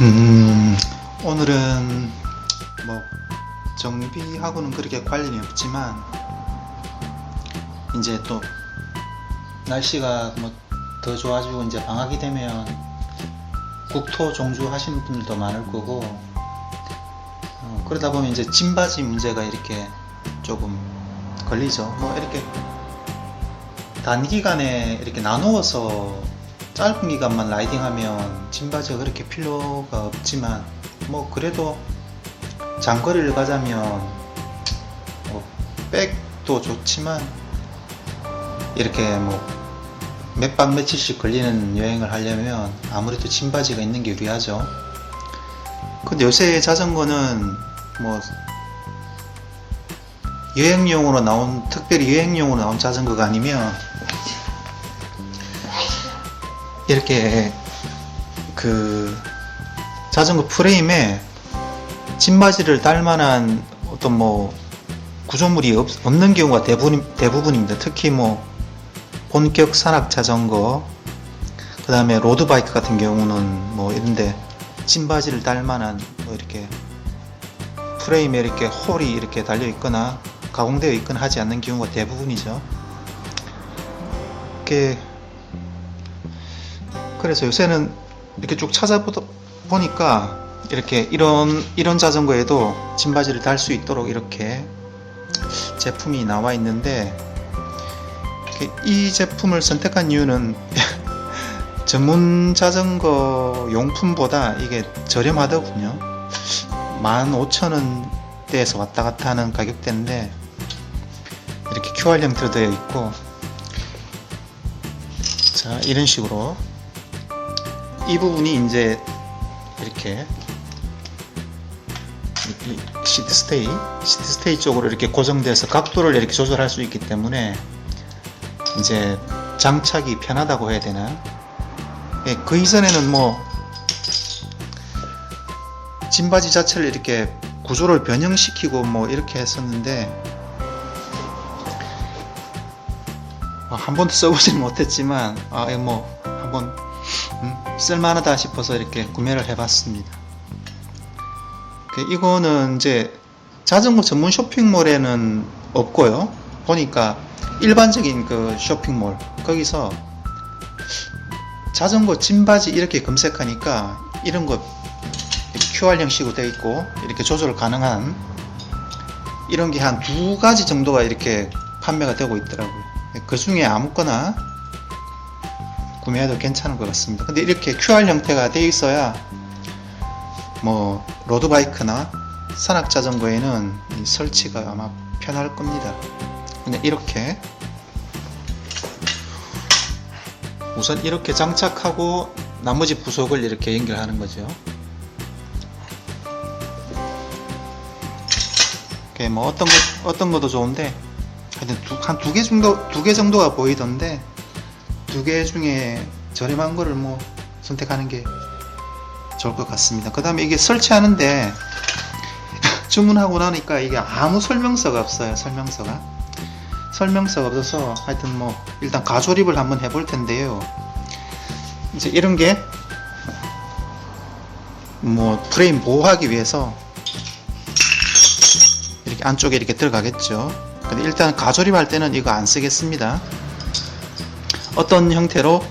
음, 오늘은 뭐 정비하고는 그렇게 관련이 없지만 이제 또 날씨가 뭐 더 좋아지고 이제 방학이 되면 국토 종주 하시는 분들도 많을 거고 그러다 보면 이제 짐바지 문제가 이렇게 조금 걸리죠. 뭐 이렇게 단기간에 이렇게 나누어서 짧은 기간만 라이딩하면 짐바지가 그렇게 필요가 없지만 뭐 그래도 장거리를 가자면 뭐 백도 좋지만 이렇게 뭐 몇 박 며칠씩 걸리는 여행을 하려면 아무래도 짐바지가 있는 게 유리하죠. 근데 요새 자전거는 뭐 여행용으로 나온, 특별히 여행용으로 나온 자전거가 아니면 이렇게 그 자전거 프레임에 짐바지를 달 만한 어떤 뭐 구조물이 없는 경우가 대부분입니다. 특히 뭐 본격 산악 자전거, 그 다음에 로드바이크 같은 경우는 뭐 이런데 짐바지를 달 만한 뭐 이렇게 프레임에 이렇게 홀이 이렇게 달려 있거나 가공되어 있거나 하지 않는 경우가 대부분이죠. 그래서 요새는 이렇게 쭉 찾아보니까 이렇게 이런 자전거에도 짐바지를 달 수 있도록 이렇게 제품이 나와 있는데, 이 제품을 선택한 이유는 전문 자전거 용품보다 이게 저렴하더군요. 15,000원대에서 왔다 갔다 하는 가격대인데 이렇게 QR 형태로 되어 있고, 자, 이런 식으로 이 부분이 이제 이렇게 시트스테이 쪽으로 이렇게 고정돼서 각도를 이렇게 조절할 수 있기 때문에 이제 장착이 편하다고 해야 되나? 예, 그 이전에는 뭐 짐바지 자체를 이렇게 구조를 변형시키고 뭐 이렇게 했었는데 한 번도 써보지는 못했지만 뭐 한번 쓸만하다 싶어서 이렇게 구매를 해봤습니다. 이거는 이제 자전거 전문 쇼핑몰에는 없고요. 보니까 일반적인 그 쇼핑몰 거기서 자전거 짐바지 이렇게 검색하니까 이런 거 QR 형식으로 되어 있고 이렇게 조절 가능한 이런 게 한 2가지 정도가 이렇게 판매가 되고 있더라고요. 그 중에 아무거나 구매해도 괜찮은 것 같습니다. 근데 이렇게 QR 형태가 되어 있어야 뭐 로드바이크나 산악 자전거에는 설치가 아마 편할 겁니다. 근데 이렇게 우선 이렇게 장착하고 나머지 부속을 이렇게 연결하는 거죠. 뭐 어떤 것도 좋은데 하여튼 한 두 개 정도가 보이던데 두 개 중에 저렴한 거를 뭐 선택하는 게 좋을 것 같습니다. 그 다음에 이게 설치하는데 주문하고 나니까 이게 아무 설명서가 없어요. 설명서가 없어서 하여튼 뭐 일단 가조립을 한번 해볼 텐데요. 이제 이런 게 뭐 프레임 보호하기 위해서 이렇게 안쪽에 이렇게 들어가겠죠. 근데 일단 가조립할 때는 이거 안 쓰겠습니다. 어떤 형태로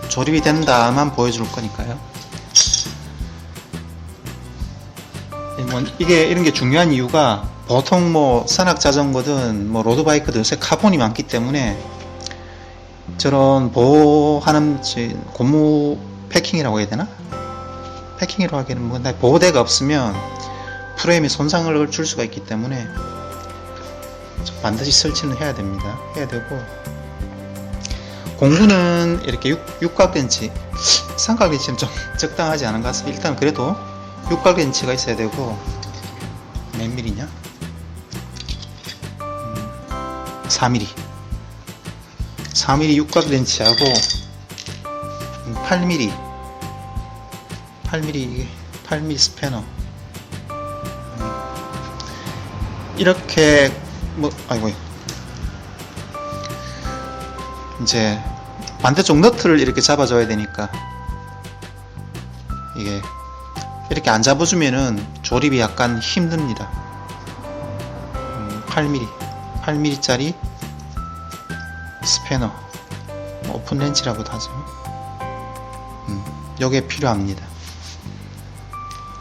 조립이 된다만 보여줄 거니까요. 이게 이런 게 중요한 이유가 보통 뭐 산악 자전거든 뭐 로드바이크도 요새 카본이 많기 때문에 저런 보호하는 고무 패킹이라고 해야 되나? 패킹이라고 하기는 뭐 보호대가 없으면 프레임에 손상을 줄 수가 있기 때문에 반드시 설치는 해야 됩니다. 해야 되고, 공구는 이렇게 육각電池, 삼각電池는 좀 적당하지 않은가 해서 일단 그래도 육각電池가 있어야 되고, 몇 mm냐? 4mm 4mm 육각電池하고 8mm 스패너 이렇게 뭐 아이고 이제 반대쪽 너트를 이렇게 잡아줘야 되니까 이게 이렇게 안 잡아주면은 조립이 약간 힘듭니다. 8mm 짜리 스패너, 오픈 렌치라고도 하죠. 요게 필요합니다.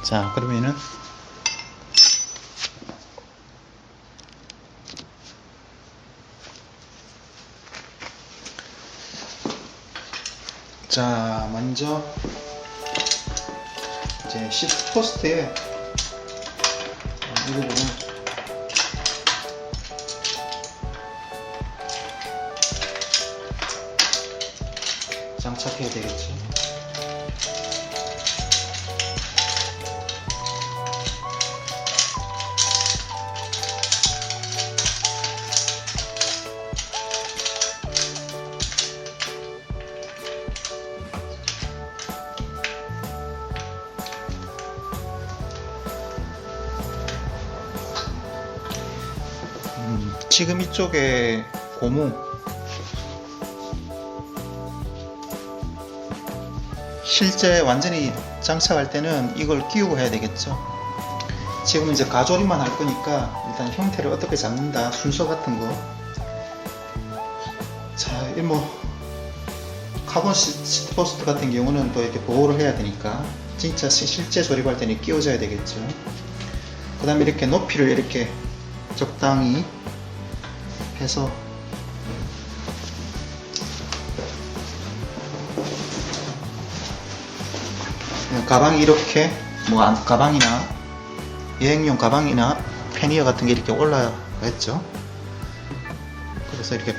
자, 그러면은 자, 먼저 이제 시트 포스트에 이 부분을 장착해야 되겠지. 지금 이쪽에 고무 실제 완전히 장착할 때는 이걸 끼우고 해야 되겠죠. 지금 이제 가조립만 할 거니까 일단 형태를 어떻게 잡는다, 순서 같은 거. 자, 이 카본 시트 포스트 같은 경우는 또 이렇게 보호를 해야 되니까 진짜 실제 조립할 때는 끼워줘야 되겠죠. 그 다음에 이렇게 높이를 이렇게 적당히 해서 가방이 이렇게 가방이나 여행용 가방이나 패니어 같은 게 이렇게 올라가겠죠. 그래서 이렇게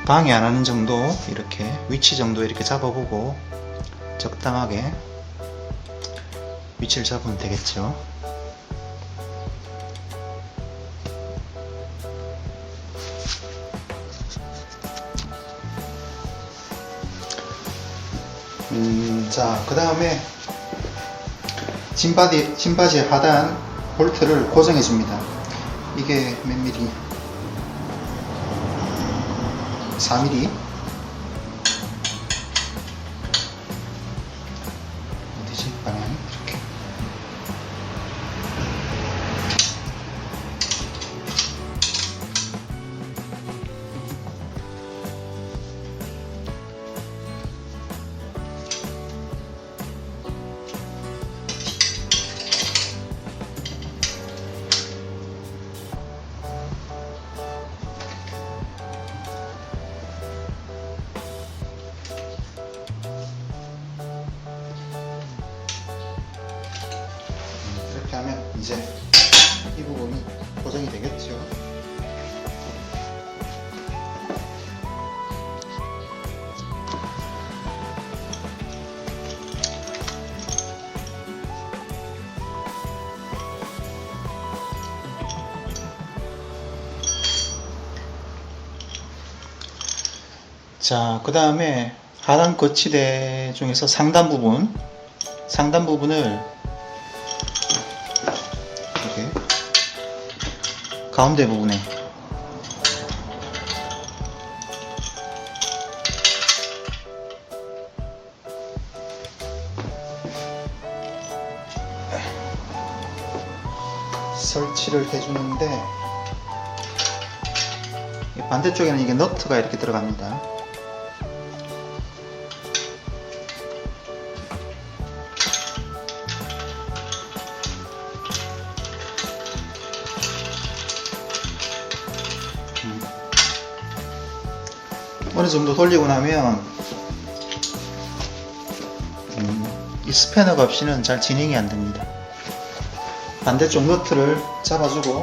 방해 안 하는 정도, 이렇게 위치 정도 이렇게 잡아보고 적당하게 위치를 잡으면 되겠죠. 자, 그 다음에 짐바지의 하단 볼트를 고정해 줍니다. 이게 몇 미리? 4mm. 어디지? 방향이 이렇게. 이렇게 하면 이제 이 부분이 고정이 되겠죠. 자, 그 다음에 하단 거치대 중에서 상단 부분을 이렇게 가운데 부분에 설치를 해주는데, 반대쪽에는 이게 너트가 이렇게 들어갑니다. 어느 정도 돌리고 나면 이 스패너가 없이는 잘 진행이 안 됩니다. 반대쪽 너트를 잡아주고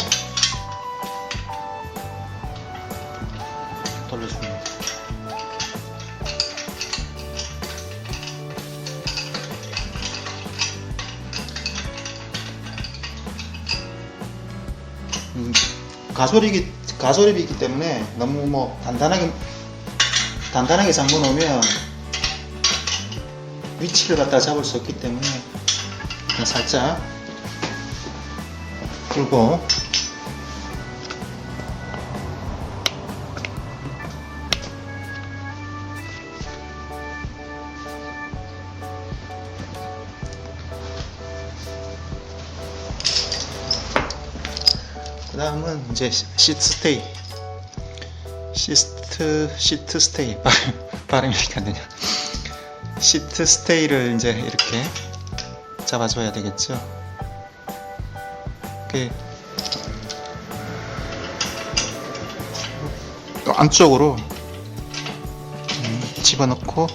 돌려줍니다. 가소립이기 때문에 너무 단단하게 잠궈 놓으면 위치를 갖다 잡을 수 없기 때문에 그냥 살짝 풀고 다음은 이제 시트 스테이. 시트 스테이. 발음이 이렇게 안 되냐. 시트 스테이를 이제 이렇게 잡아줘야 되겠죠. 이렇게 또 안쪽으로 집어넣고,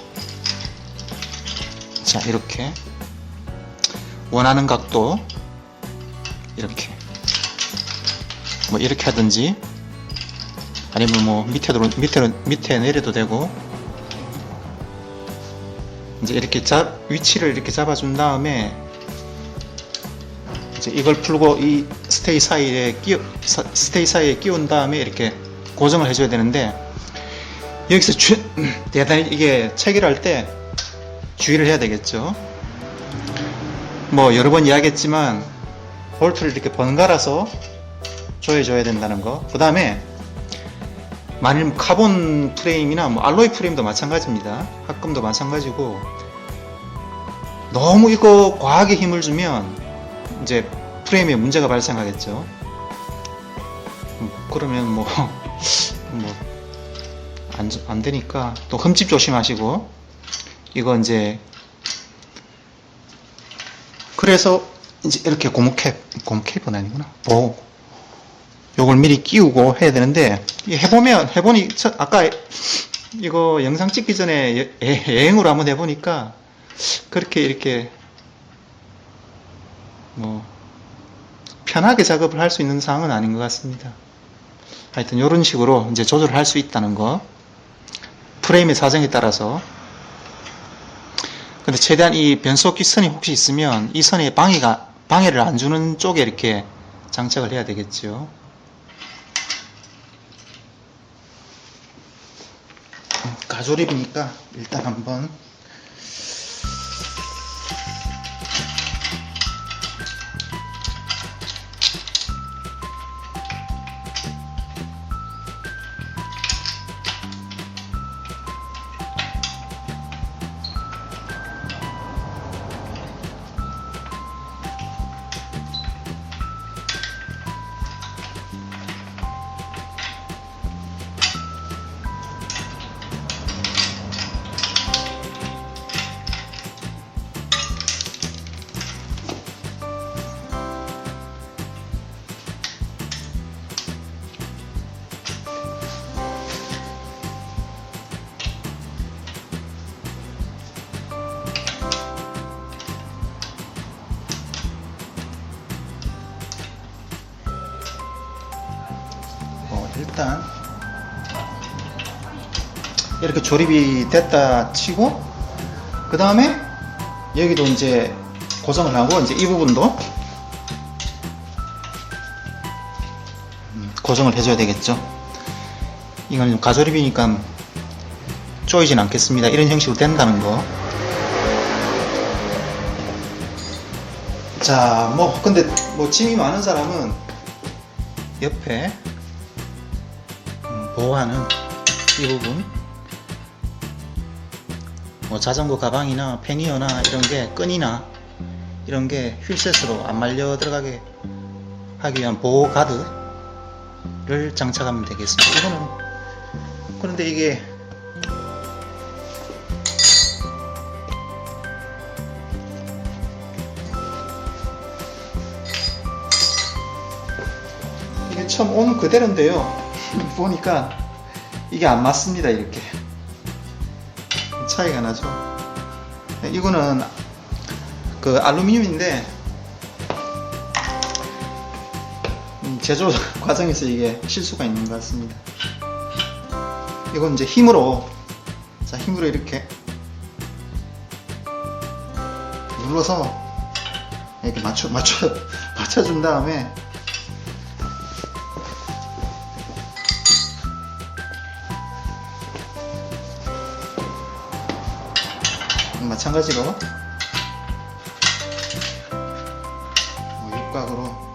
자, 이렇게 원하는 각도 이렇게 뭐 이렇게 하든지, 아니면 뭐 밑에 내려도 되고, 이제 이렇게 위치를 이렇게 잡아준 다음에 이제 이걸 풀고 이 스테이 사이에 끼운 다음에 이렇게 고정을 해줘야 되는데, 여기서 대단히 이게 체결할 때 주의를 해야 되겠죠. 뭐 여러 번 이야기했지만 볼트를 이렇게 번갈아서 조여줘야 된다는 거. 그 다음에 만일 카본 프레임이나 뭐 알로이 프레임도 마찬가지입니다. 합금도 마찬가지고, 너무 이거 과하게 힘을 주면 이제 프레임에 문제가 발생하겠죠. 그러면 안 되니까 또 흠집 조심하시고. 이거 이제 그래서 이제 이렇게 고무캡은 아니구나. 요걸 미리 끼우고 해야 되는데, 해보니 아까 이거 영상 찍기 전에 여행으로 한번 해보니까 그렇게 이렇게 뭐 편하게 작업을 할 수 있는 상황은 아닌 것 같습니다. 하여튼 이런 식으로 이제 조절을 할 수 있다는 거, 프레임의 사정에 따라서. 근데 최대한 이 변속기 선이 혹시 있으면 이 선에 방해를 안 주는 쪽에 이렇게 장착을 해야 되겠죠. 가조립이니까 일단 한번 일단 이렇게 조립이 됐다 치고, 그 다음에 여기도 이제 고정을 하고, 이제 이 부분도 고정을 해줘야 되겠죠. 이건 좀 가조립이니까 조이진 않겠습니다. 이런 형식으로 된다는 거. 자, 근데 짐이 많은 사람은 옆에 보호하는 이 부분, 자전거 가방이나 패니어나 이런 게, 끈이나 이런 게 휠셋으로 안 말려 들어가게 하기 위한 보호 가드를 장착하면 되겠습니다. 이거는, 그런데 이게 처음 온 그대로인데요. 보니까 이게 안 맞습니다. 이렇게 차이가 나죠. 이거는 그 알루미늄인데 제조 과정에서 이게 실수가 있는 것 같습니다. 이건 이제 힘으로 이렇게 눌러서 이렇게 맞춰준 다음에 마찬가지로 육각으로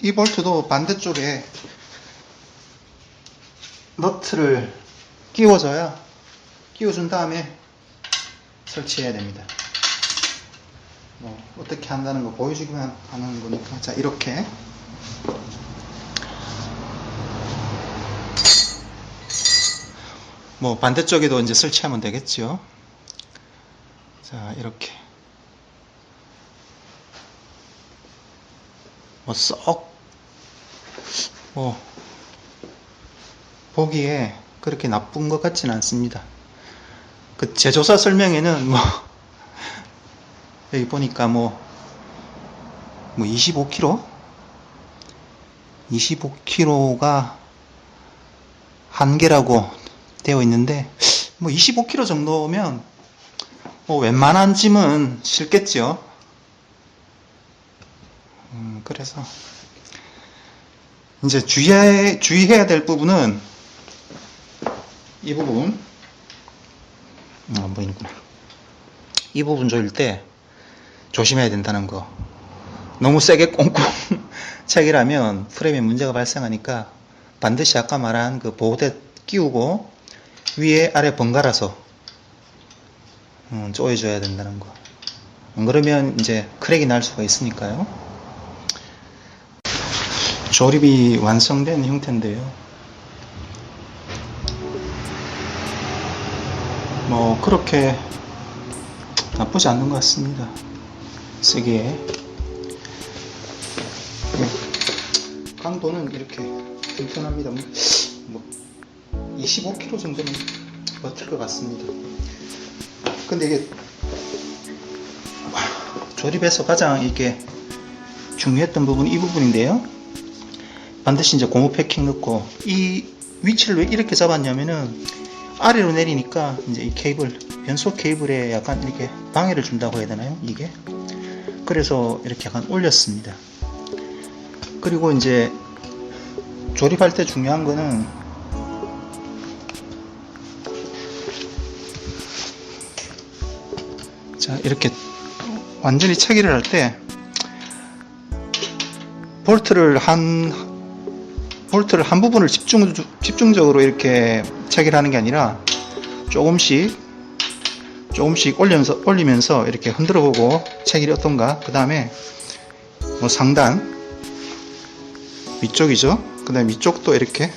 이 볼트도 반대쪽에 너트를 끼워줘야 끼워준 다음에 설치해야 됩니다. 뭐 어떻게 한다는 거 보여주기만 하는 거니까. 자, 이렇게 뭐 반대쪽에도 이제 설치하면 되겠죠. 자, 이렇게 뭐 썩 뭐 보기에 그렇게 나쁜 것 같지는 않습니다. 그 제조사 설명에는 뭐 여기 보니까 뭐 25kg가 한계라고 되어 있는데, 뭐 25kg 정도면 뭐 웬만한 짐은 실겠죠. 그래서 이제 주의해야 될 부분은 이 부분. 안 보이는구나. 이 부분 조일 때 조심해야 된다는 거. 너무 세게 꽁꽁 체결하면 프레임에 문제가 발생하니까 반드시 아까 말한 그 보호대 끼우고 위에 아래 번갈아서 조여줘야 된다는 거. 안 그러면 이제 크랙이 날 수가 있으니까요. 조립이 완성된 형태인데요. 뭐 그렇게 나쁘지 않는 것 같습니다. 쓰기에. 강도는 이렇게 튼튼합니다. 뭐 25kg 정도는 버틸 것 같습니다. 근데 이게 조립에서 가장 이게 중요했던 부분이 이 부분인데요. 반드시 이제 고무 패킹 넣고, 이 위치를 왜 이렇게 잡았냐면은 아래로 내리니까 이제 이 케이블, 변속 케이블에 약간 이렇게 방해를 준다고 해야 되나요? 이게. 그래서 이렇게 약간 올렸습니다. 그리고 이제 조립할 때 중요한 거는 자, 이렇게 완전히 체결을 할 때 볼트를 한 부분을 집중적으로 이렇게 체결하는 게 아니라 조금씩 올리면서 이렇게 흔들어 보고 체결이 어떤가. 그 다음에 뭐 상단 위쪽이죠. 그 다음에 위쪽도 이렇게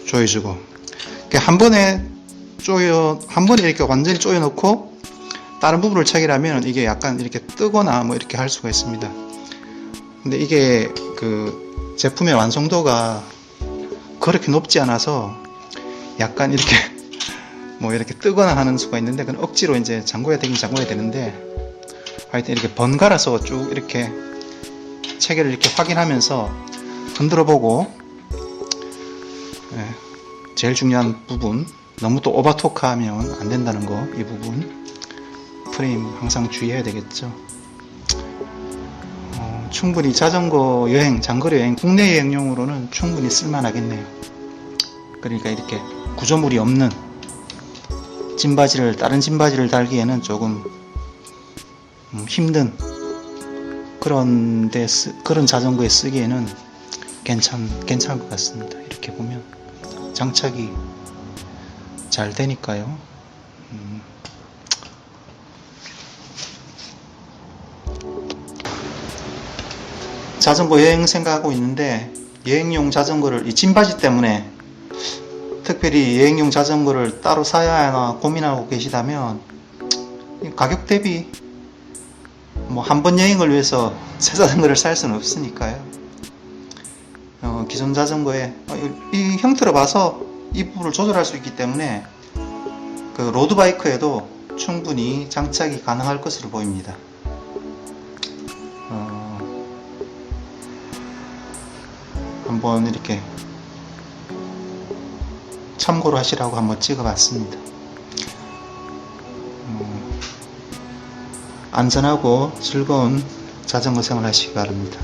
조여주고, 한 번에 이렇게 완전히 조여 놓고 다른 부분을 체결하면 이게 약간 이렇게 뜨거나 뭐 이렇게 할 수가 있습니다. 근데 이게 그 제품의 완성도가 그렇게 높지 않아서 약간 이렇게 뭐 이렇게 뜨거나 하는 수가 있는데, 그건 억지로 이제 잠궈야 되긴 잠궈야 되는데, 하여튼 이렇게 번갈아서 쭉 이렇게 체결을 이렇게 확인하면서 흔들어 보고, 제일 중요한 부분, 너무 또 오버토크 하면 안 된다는 거, 이 부분 프레임 항상 주의해야 되겠죠. 충분히 자전거 여행, 장거리 여행, 국내 여행용으로는 충분히 쓸만하겠네요. 그러니까 이렇게 구조물이 없는 다른 짐바지를 달기에는 조금 힘든 그런 자전거에 쓰기에는 괜찮을 것 같습니다. 이렇게 보면 장착이 잘 되니까요. 자전거 여행 생각하고 있는데, 여행용 자전거를 이 짐바지 때문에 특별히 여행용 자전거를 따로 사야 하나 고민하고 계시다면, 가격 대비 뭐 한 번 여행을 위해서 새 자전거를 살 수는 없으니까요. 기존 자전거에 이 형태로 봐서 이 부분을 조절할 수 있기 때문에 그 로드바이크에도 충분히 장착이 가능할 것으로 보입니다. 한번 이렇게 참고로 하시라고 한번 찍어봤습니다. 안전하고 즐거운 자전거 생활 하시기 바랍니다.